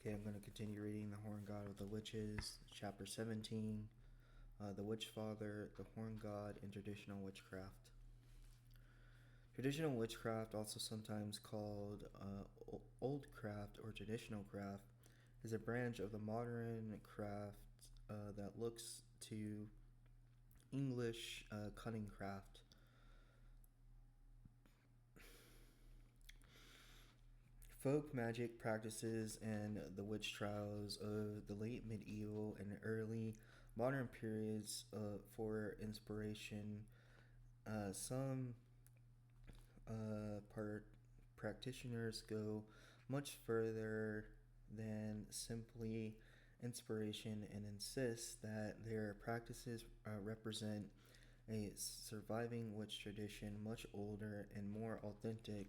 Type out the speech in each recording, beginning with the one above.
Okay, I'm going to continue reading The Horn God of the Witches, Chapter 17, The Witch Father, the Horn God, and Traditional Witchcraft. Traditional witchcraft, also sometimes called old craft or traditional craft, is a branch of the modern craft that looks to English cunning craft. Folk magic practices and the witch trials of the late medieval and early modern periods for inspiration. Some practitioners go much further than simply inspiration and insist that their practices represent a surviving witch tradition much older and more authentic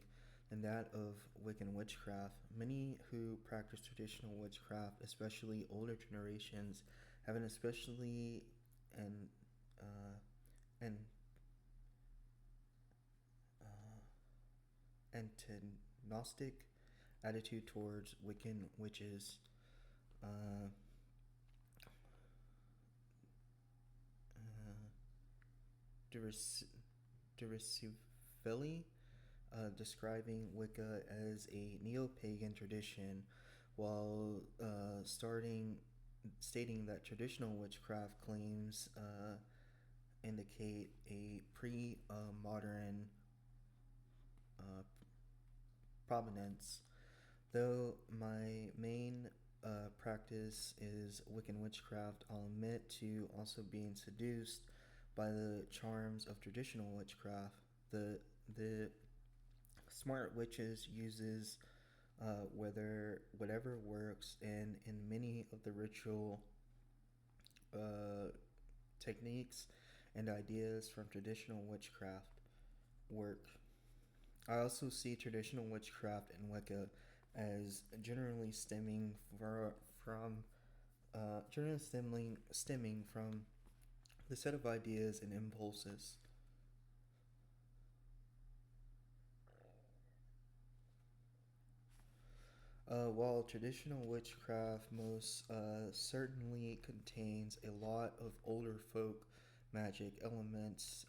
than that of Wiccan witchcraft. Many who practice traditional witchcraft, especially older generations, have an especially and and antagonistic attitude towards Wiccan witches. Uh, Derisively describing Wicca as a neo-pagan tradition, while stating that traditional witchcraft claims indicate a pre-modern provenance. Though my main practice is Wiccan witchcraft, I'll admit to also being seduced by the charms of traditional witchcraft. The smart witches uses whatever works, and in many of the ritual uh, techniques and ideas from traditional witchcraft work. I also see traditional witchcraft and Wicca as generally stemming from the set of ideas and impulses. While traditional witchcraft most certainly contains a lot of older folk magic elements,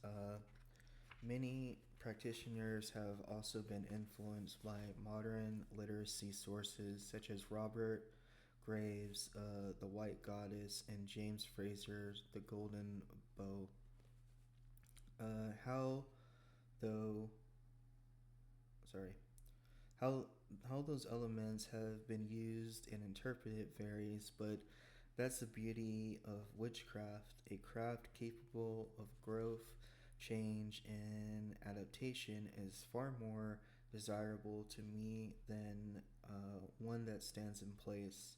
many practitioners have also been influenced by modern literacy sources such as Robert Graves' The White Goddess and James Fraser's The Golden Bough. How though sorry how how those elements have been used and interpreted varies, but that's the beauty of witchcraft, a craft capable of growth, change, and adaptation is far more desirable to me than one that stands in place.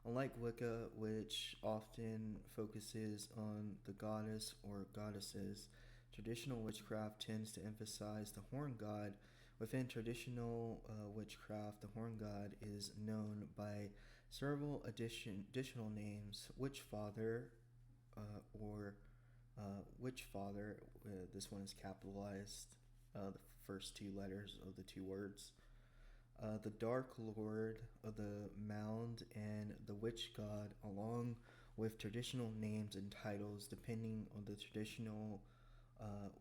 Unlike Wicca, which often focuses on the goddess or goddesses, traditional witchcraft tends to emphasize the horn god. Within traditional witchcraft, the horn god is known by several additional names: Witch Father or Witch Father. This one is capitalized, the first two letters of the two words. The Dark Lord of the Mound, and the Witch God, along with traditional names and titles depending on the traditional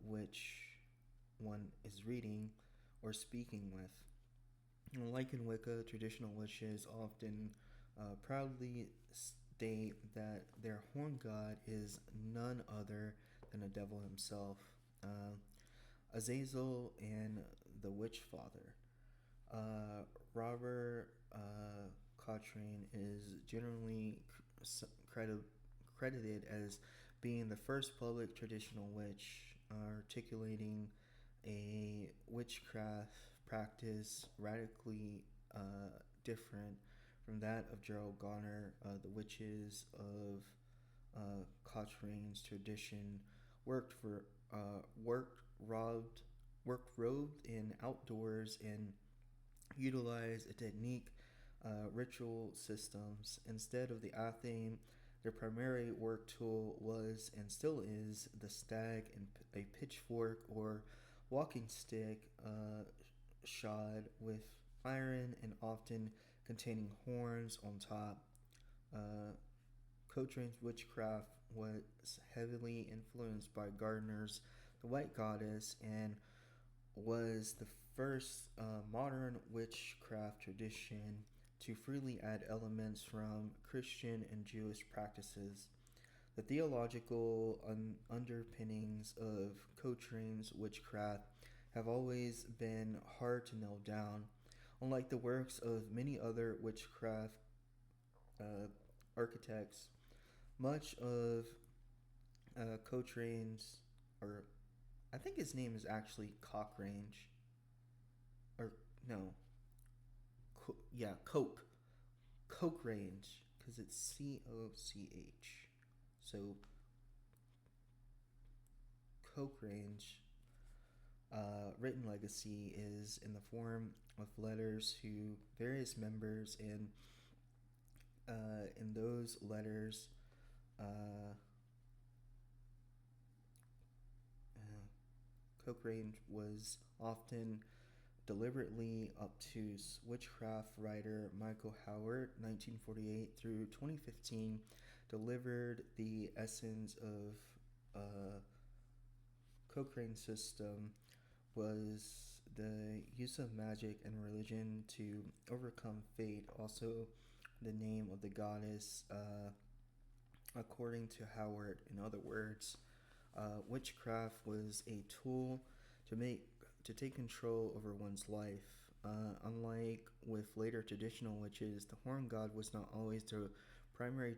which one is reading or speaking with. Like in Wicca, traditional witches often proudly state that their horn god is none other than the devil himself, Azazel, and the Witch Father. Robert Cochrane is generally credited as being the first public traditional witch, articulating a witchcraft practice radically different from that of Gerald Garner. The witches of Cochrane's tradition worked for worked robed in outdoors and utilized a technique ritual systems. Instead of the athame, their primary work tool was and still is the stag and a pitchfork or walking stick shod with iron and often containing horns on top. Uh, Cotrane's witchcraft was heavily influenced by Gardner's The White Goddess and was the first modern witchcraft tradition to freely add elements from Christian and Jewish practices. The theological underpinnings of Cotrane's witchcraft have always been hard to nail down. Unlike the works of many other witchcraft uh, architects, much of Cotrane's, or I think his name is actually Cockrange, or no, yeah, Coke Range, because it's Coch. So Coke Range, written legacy is in the form of letters to various members, and in those letters, uh, Cochrane was often deliberately obtuse. Witchcraft writer Michael Howard, 1948 through 2015, delivered the essence of Cochrane's system was the use of magic and religion to overcome fate. Also, the name of the goddess, according to Howard. In other words, witchcraft was a tool to make to take control over one's life. Unlike with later traditional witches, the horn god was not always the primary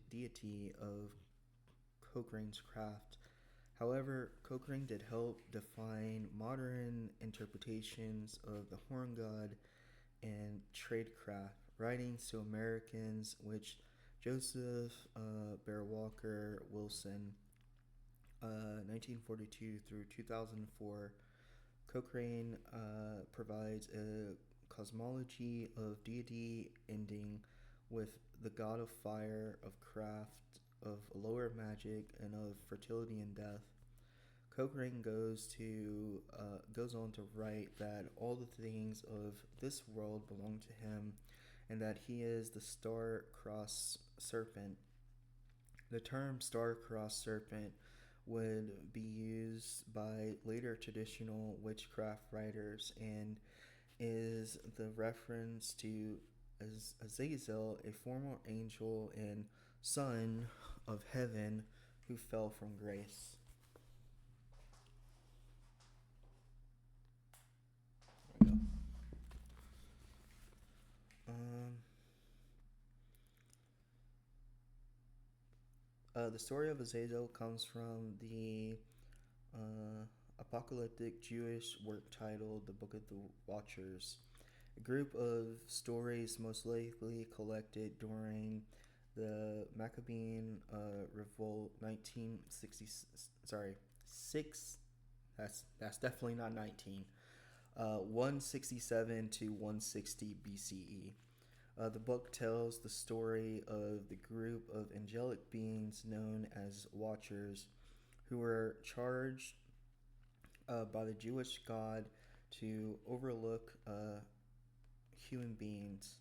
deity of Cochrane's craft. However, Cochrane did help define modern interpretations of the horn god and tradecraft. Writings to Americans, which Joseph Bear Walker Wilson, 1942 through 2004, Cochrane provides a cosmology of deity ending with the god of fire, of craft, of lower magic, and of fertility and death. Cochrane goes on to write that all the things of this world belong to him, and that he is the star-crossed serpent. The term star-crossed serpent would be used by later traditional witchcraft writers and is the reference to Azazel, a former angel and son of heaven who fell from grace. There we go. Um, the story of Azazel comes from the apocalyptic Jewish work titled The Book of the Watchers, a group of stories most likely collected during the Maccabean Revolt 1960. Sorry, six. That's definitely not 19. 167 to 160 BCE. The book tells the story of the group of angelic beings known as Watchers, who were charged by the Jewish God to overlook human beings.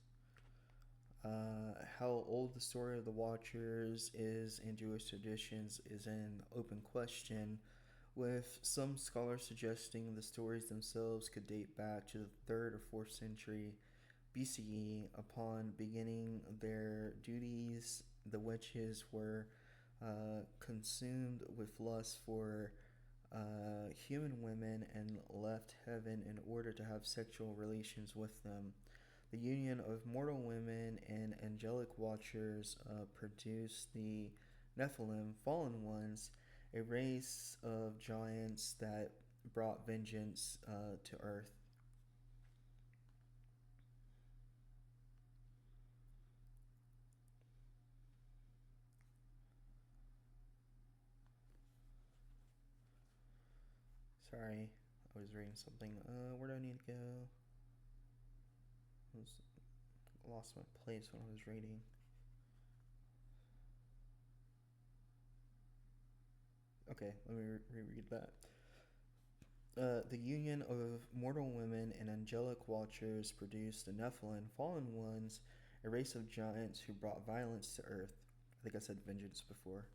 How old the story of the Watchers is in Jewish traditions is an open question, with some scholars suggesting the stories themselves could date back to the 3rd or 4th century BCE. Upon beginning their duties, the witches were consumed with lust for human women and left heaven in order to have sexual relations with them. The union of mortal women and angelic watchers produced the Nephilim, fallen ones, a race of giants that brought vengeance to earth. Sorry, I was reading something. Where do I need to go? I lost my place when I was reading. Okay, let me reread that. The union of mortal women and angelic watchers produced the Nephilim, fallen ones, a race of giants who brought violence to earth. I think I said vengeance before.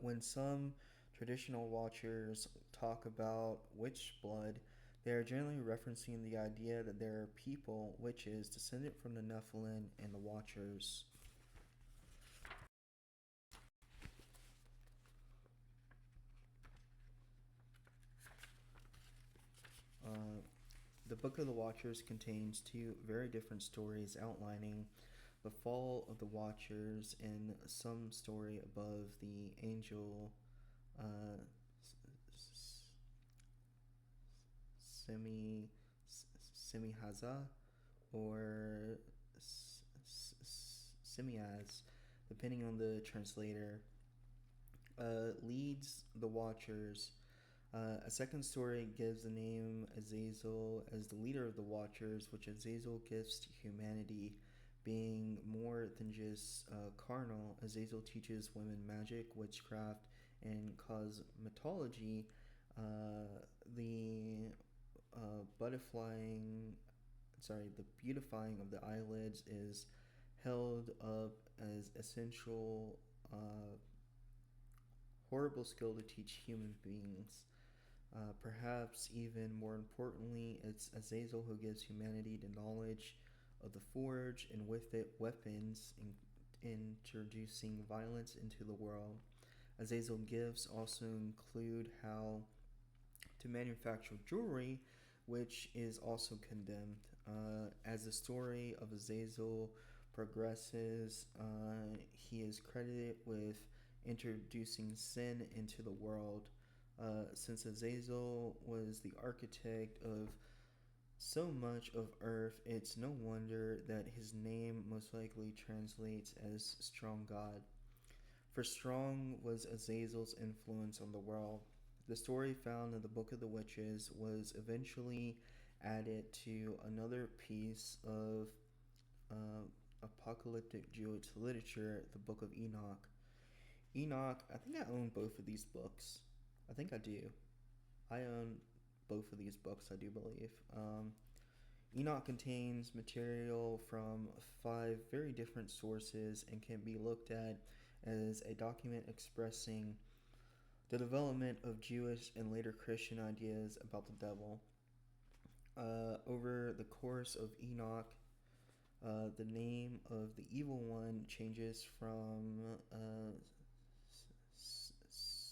When some traditional watchers talk about witch blood, they are generally referencing the idea that there are people, witches, descended from the Nephilim and the Watchers. Uh, the Book of the Watchers contains two very different stories outlining the fall of the Watchers and some story above the angel uh, Semi Semihaza or Semiaz, depending on the translator, leads the Watchers. A second story gives the name Azazel as the leader of the Watchers, which Azazel gives to humanity. Being more than just carnal, Azazel teaches women magic, witchcraft, and cosmetology. The butterflying, the beautifying of the eyelids is held up as essential, horrible skill to teach human beings. Perhaps even more importantly, it's Azazel who gives humanity the knowledge of the forge and with it weapons, introducing violence into the world. Azazel gifts also include how to manufacture jewelry, which is also condemned. As the story of Azazel progresses, he is credited with introducing sin into the world. Since Azazel was the architect of so much of Earth, it's no wonder that his name most likely translates as Strong God. For strong was Azazel's influence on the world. The story found in the Book of the Witches was eventually added to another piece of apocalyptic Jewish literature, the Book of Enoch. Enoch, I think I own both of these books. I think I do. I own both of these books, I do believe. Enoch contains material from 5 very different sources and can be looked at as a document expressing the development of Jewish and later Christian ideas about the devil. Over the course of Enoch, the name of the evil one changes from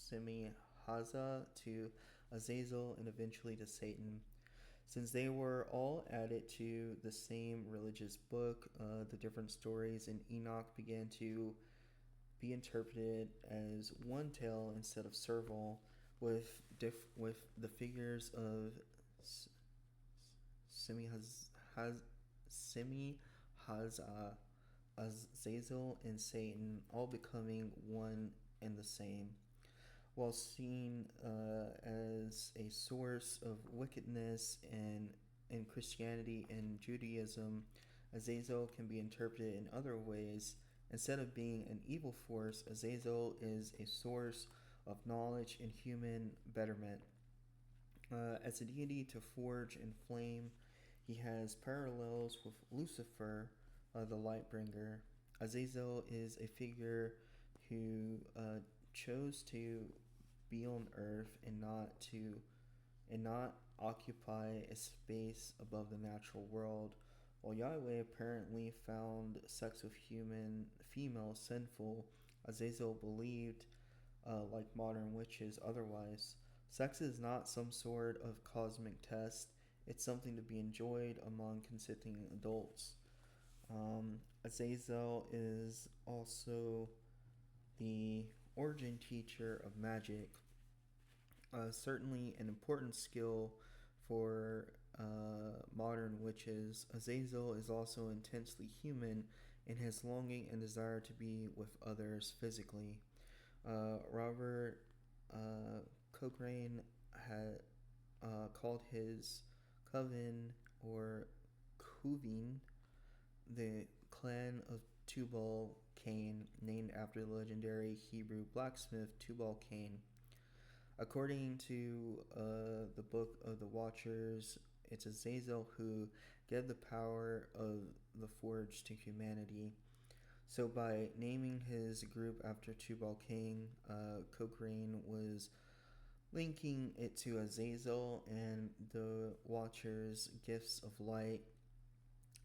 Semihaza to Azazel and eventually to Satan. Since they were all added to the same religious book, the different stories in Enoch began to be interpreted as one tale instead of several, with the figures of Semi Azazel, and Satan all becoming one and the same. While seen as a source of wickedness in Christianity and Judaism, Azazel can be interpreted in other ways. Instead of being an evil force, Azazel is a source of knowledge and human betterment. As a deity to forge and flame, he has parallels with Lucifer, the Lightbringer. Azazel is a figure who chose to be on Earth and not occupy a space above the natural world. While Yahweh apparently found sex with human female sinful, Azazel believed, like modern witches, otherwise. Sex is not some sort of cosmic test, it's something to be enjoyed among consenting adults. Azazel is also the origin teacher of magic, certainly an important skill for modern witches. Azazel is also intensely human in his longing and desire to be with others physically. Robert Cochrane had called his coven or Kuvin the clan of Tubal Cain, named after the legendary Hebrew blacksmith Tubal Cain. According to the Book of the Watchers, it's Azazel who gave the power of the Forge to humanity. So by naming his group after Tubal Cain, Cochrane was linking it to Azazel and the Watcher's gifts of light,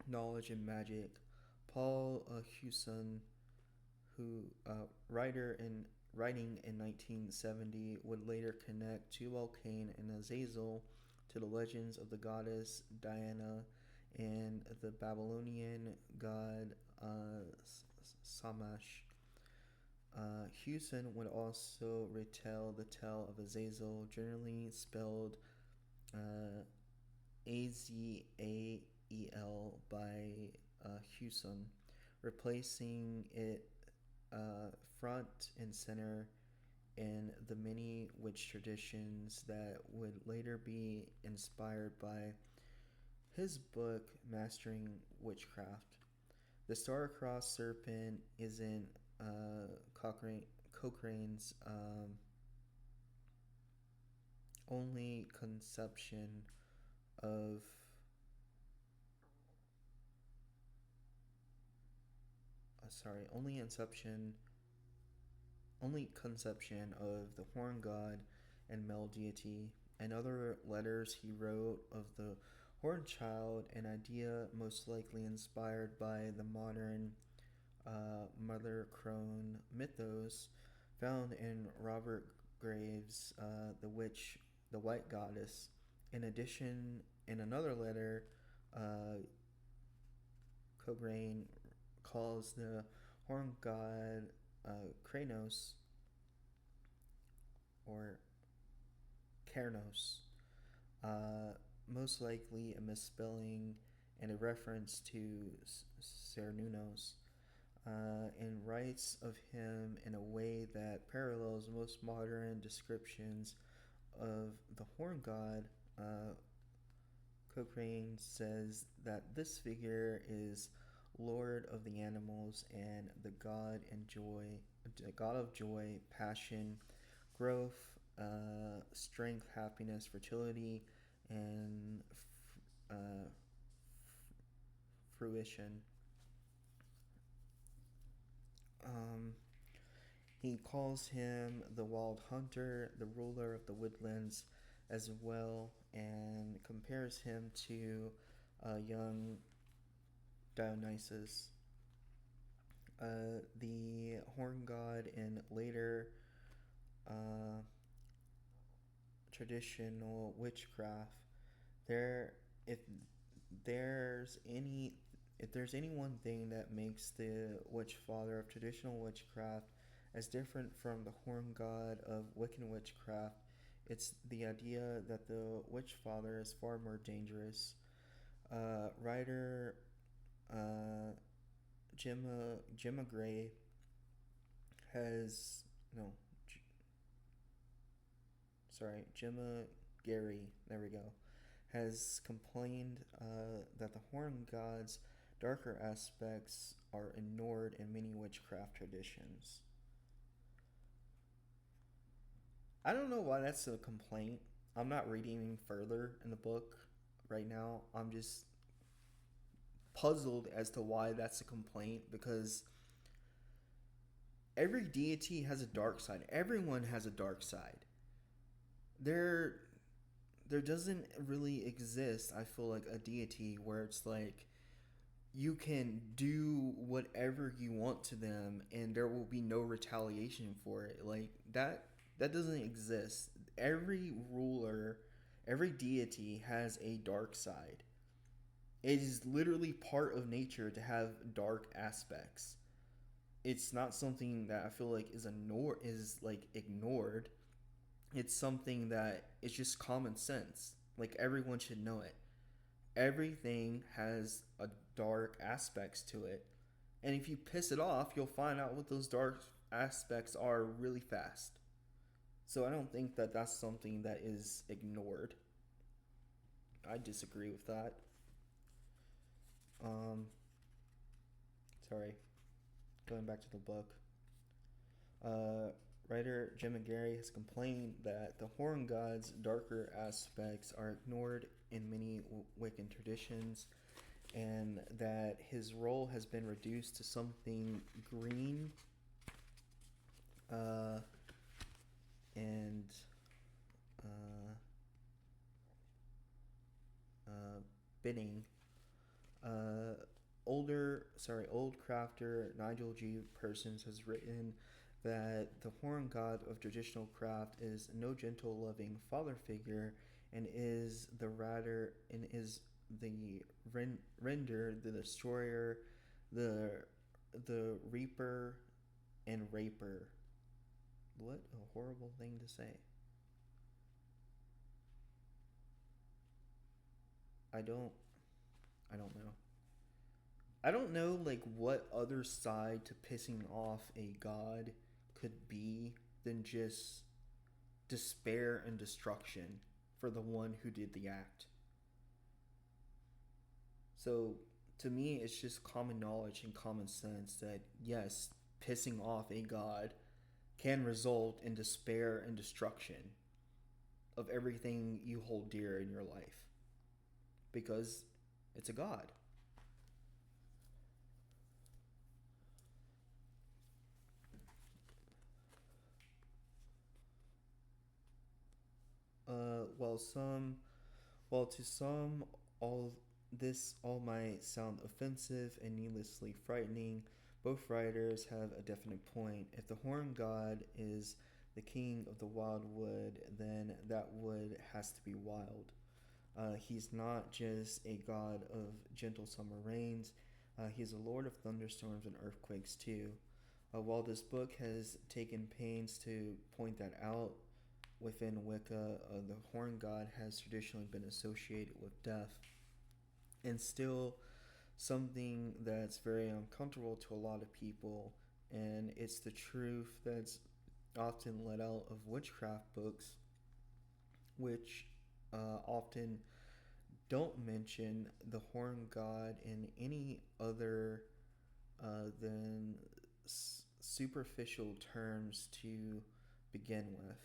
knowledge, and magic. Paul Hewson, who writing in 1970, would later connect Tubal Cain and Azazel to the legends of the goddess Diana and the Babylonian god Samash. Hewson would also retell the tale of Azazel, generally spelled Azael by Hewson, replacing it front and center in the many witch traditions that would later be inspired by his book Mastering Witchcraft. The star-crossed serpent isn't Cochrane's only conception of only conception of the horn god and male deity. In other letters he wrote of the horned child, an idea most likely inspired by the modern Mother Crone mythos found in Robert Graves' The White Goddess. In addition, in another letter, Cochrane calls the horn god Kranos or Kernos, most likely a misspelling and a reference to Cernunnos, and writes of him in a way that parallels most modern descriptions of the horn god. Cochrane says that this figure is Lord of the animals and the God of joy, passion, growth, strength, happiness, fertility, and fruition. He calls him the wild hunter, the ruler of the woodlands as well, and compares him to young Dionysus. The horn god in later uh, traditional witchcraft, there if there's any if there's any one thing that makes the witch father of traditional witchcraft as different from the horn god of Wiccan witchcraft, it's the idea that the witch father is far more dangerous. Writer Gemma Gray has no sorry Gemma Gary, there we go, has complained that the horn god's darker aspects are ignored in many witchcraft traditions. I don't know why that's a complaint. I'm not reading any further in the book right now. I'm just puzzled as to why that's a complaint, because every deity has a dark side. Everyone has a dark side. There doesn't really exist, I feel like, a deity where it's like you can do whatever you want to them and there will be no retaliation for it. Like that doesn't exist. Every ruler, every deity has a dark side. It is literally part of nature to have dark aspects. It's not something that I feel like is ignored. It's something that is just common sense. Like everyone should know it. Everything has a dark aspects to it. And if you piss it off, you'll find out what those dark aspects are really fast. So I don't think that that's something that is ignored. I disagree with that. Um, Sorry, going back to the book. Uh, Writer Jim McGarry has complained that the Horn God's darker aspects are ignored in many Wiccan traditions, and that his role has been reduced to something green uh, and uh, uh, bidding. Uh, old crafter Nigel G. Persons has written that the horn god of traditional craft is no gentle, loving father figure, and is the render, the destroyer, the reaper and raper. What a horrible thing to say. I don't I don't know. I don't know like what other side to pissing off a god could be than just despair and destruction for the one who did the act. So to me it's just common knowledge and common sense that yes, pissing off a god can result in despair and destruction of everything you hold dear in your life because it's a god. Well, to some, all might sound offensive and needlessly frightening. Both writers have a definite point. If the horn god is the king of the wild wood, then that wood has to be wild. He's not just a god of gentle summer rains, he's a lord of thunderstorms and earthquakes too. While this book has taken pains to point that out, within Wicca, the horn god has traditionally been associated with death, and still something that's very uncomfortable to a lot of people. And it's the truth that's often let out of witchcraft books, which often don't mention the horn god in any other than superficial terms to begin with.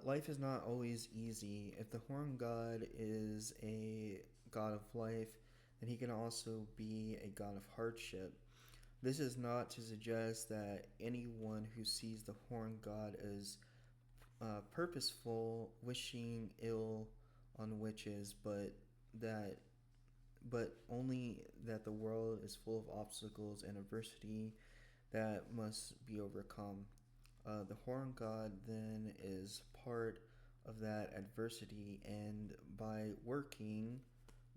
Life is not always easy. If the horn god is a god of life, then he can also be a god of hardship. This is not to suggest that anyone who sees the horn god as purposeful, wishing ill on witches, that but only that the world is full of obstacles and adversity that must be overcome. The horn god then is part of that adversity, and by working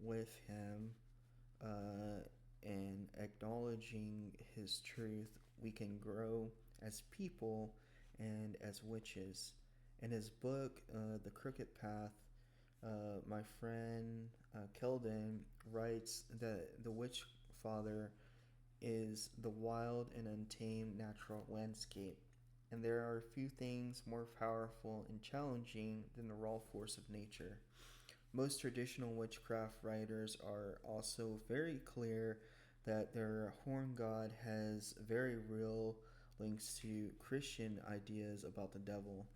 with him and acknowledging his truth, we can grow as people and as witches. In his book, The Crooked Path, my friend Keldon writes that the witch father is the wild and untamed natural landscape, and there are few things more powerful and challenging than the raw force of nature. Most traditional witchcraft writers are also very clear that their horn god has very real links to Christian ideas about the devil.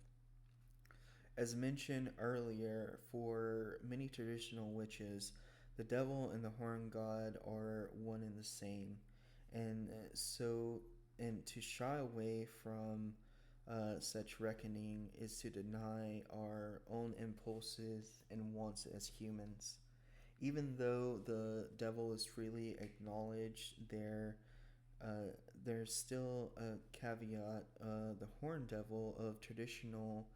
As mentioned earlier, for many traditional witches, the devil and the horn god are one and the same. And so, and to shy away from such reckoning is to deny our own impulses and wants as humans. Even though the devil is freely acknowledged, there's still a caveat. The horn devil of traditional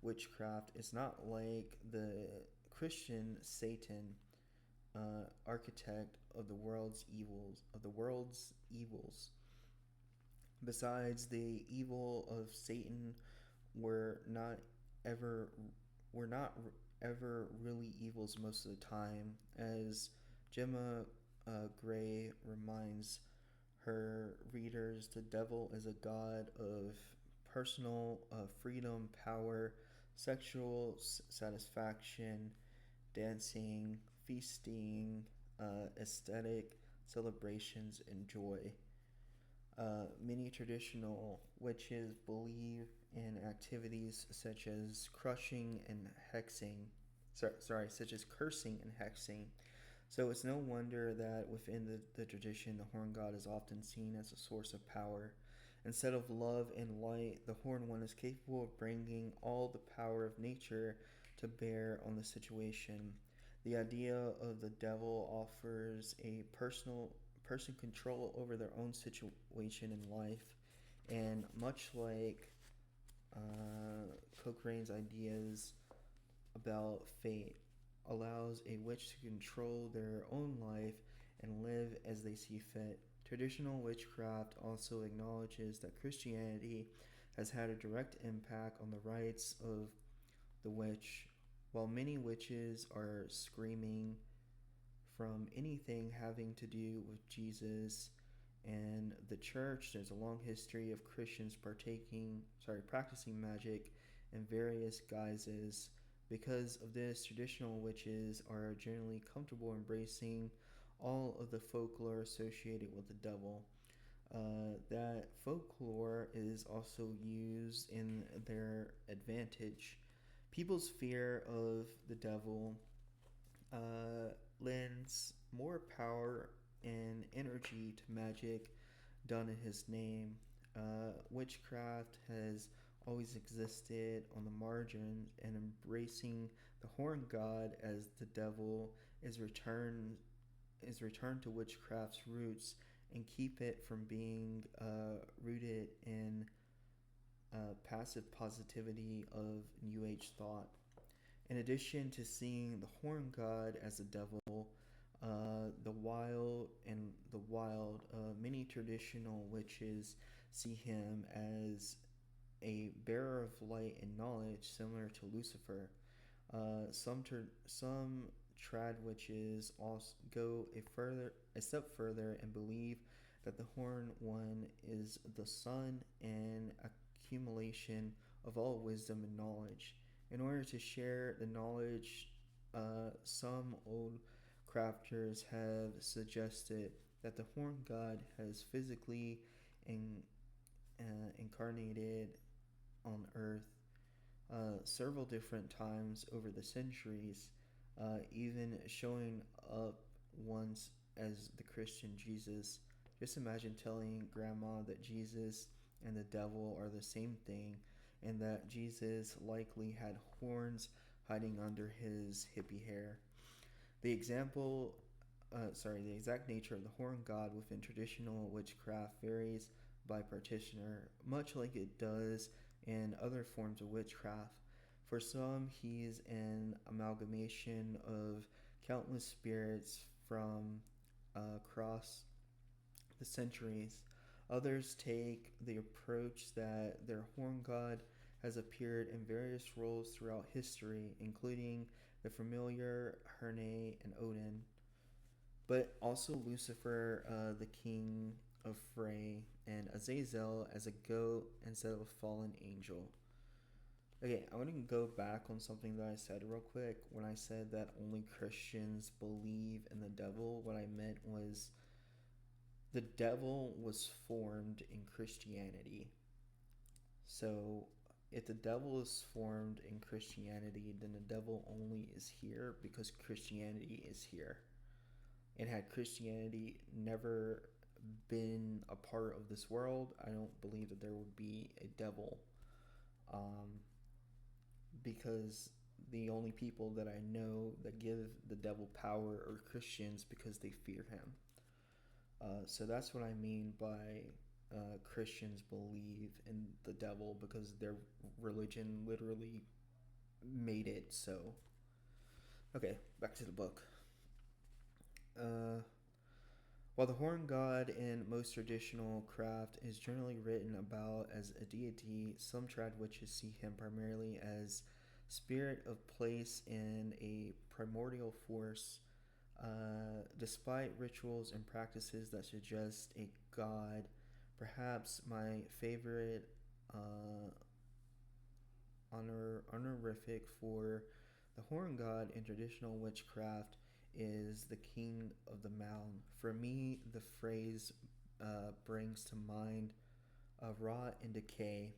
witchcraft is not like the Christian Satan, architect of the world's evils. Besides, the evil of Satan were not ever were not ever really evils most of the time, as Gemma Gray reminds her readers. The devil is a god of personal freedom, power, sexual satisfaction, dancing, feasting, aesthetic celebrations, and joy. Many traditional witches believe in activities such as crushing and hexing. Such as cursing and hexing. So it's no wonder that within the tradition, the horn god is often seen as a source of power. Instead of love and light, the horn one is capable of bringing all the power of nature to bear on the situation. The idea of the devil offers a person control over their own situation in life, and much like Cochrane's ideas about fate, allows a witch to control their own life and live as they see fit. Traditional witchcraft also acknowledges that Christianity has had a direct impact on the rights of the witch. While many witches are screaming from anything having to do with Jesus and the church, there's a long history of Christians practicing magic in various guises. Because of this, traditional witches are generally comfortable embracing all of the folklore associated with the devil. That folklore is also used in their advantage. People's fear of the devil lends more power and energy to magic done in his name. Witchcraft has always existed on the margins, and embracing the horn god as the devil is returned to witchcraft's roots and keep it from being rooted in passive positivity of New Age thought. In addition to seeing the horn god as a devil, many traditional witches see him as a bearer of light and knowledge, similar to Lucifer. Some trad witches also go a step further and believe that the horn one is the sun and accumulation of all wisdom and knowledge. In order to share the knowledge, some old crafters have suggested that the horn god has physically in, incarnated on Earth several different times over the centuries, even showing up once as the Christian Jesus. Just imagine telling grandma that Jesus and the devil are the same thing, and that Jesus likely had horns hiding under his hippie hair. The example, the exact nature of the horn god within traditional witchcraft varies by practitioner, much like it does in other forms of witchcraft. For some, he's an amalgamation of countless spirits from across the centuries. Others take the approach that their horn god has appeared in various roles throughout history, including the familiar Herne and Odin, but also Lucifer, the king of Frey, and Azazel as a goat instead of a fallen angel. Okay, I want to go back on something that I said real quick. When I said that only Christians believe in the devil, what I meant was the devil was formed in Christianity. So if the devil is formed in Christianity, then the devil only is here because Christianity is here. And had Christianity never been a part of this world, I don't believe that there would be a devil. Because the only people that I know that give the devil power are Christians because they fear him. So that's what I mean by Christians believe in the devil, because their religion literally made it so. Okay, back to the book. While the horn god in most traditional craft is generally written about as a deity, some trad witches see him primarily as spirit of place and a primordial force. Despite rituals and practices that suggest a god, perhaps my favorite honorific for the horn god in traditional witchcraft is the king of the mound. For me, the phrase brings to mind rot and decay,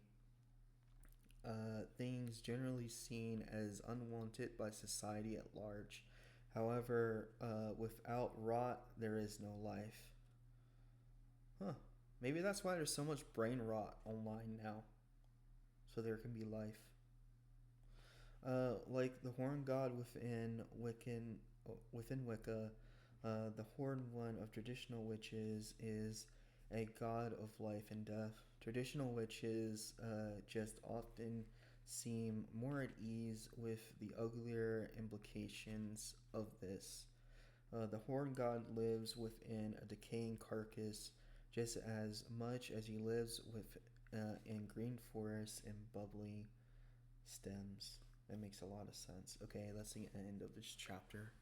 things generally seen as unwanted by society at large. However, without rot, there is no life. Huh. Maybe that's why there's so much brain rot online now, so there can be life. Like the horn god within Wicca, the horned one of traditional witches is a god of life and death. Traditional witches just often seem more at ease with the uglier implications of this. The horn god lives within a decaying carcass just as much as he lives in green forests and bubbly stems. That makes a lot of sense. Okay, that's the end of this chapter.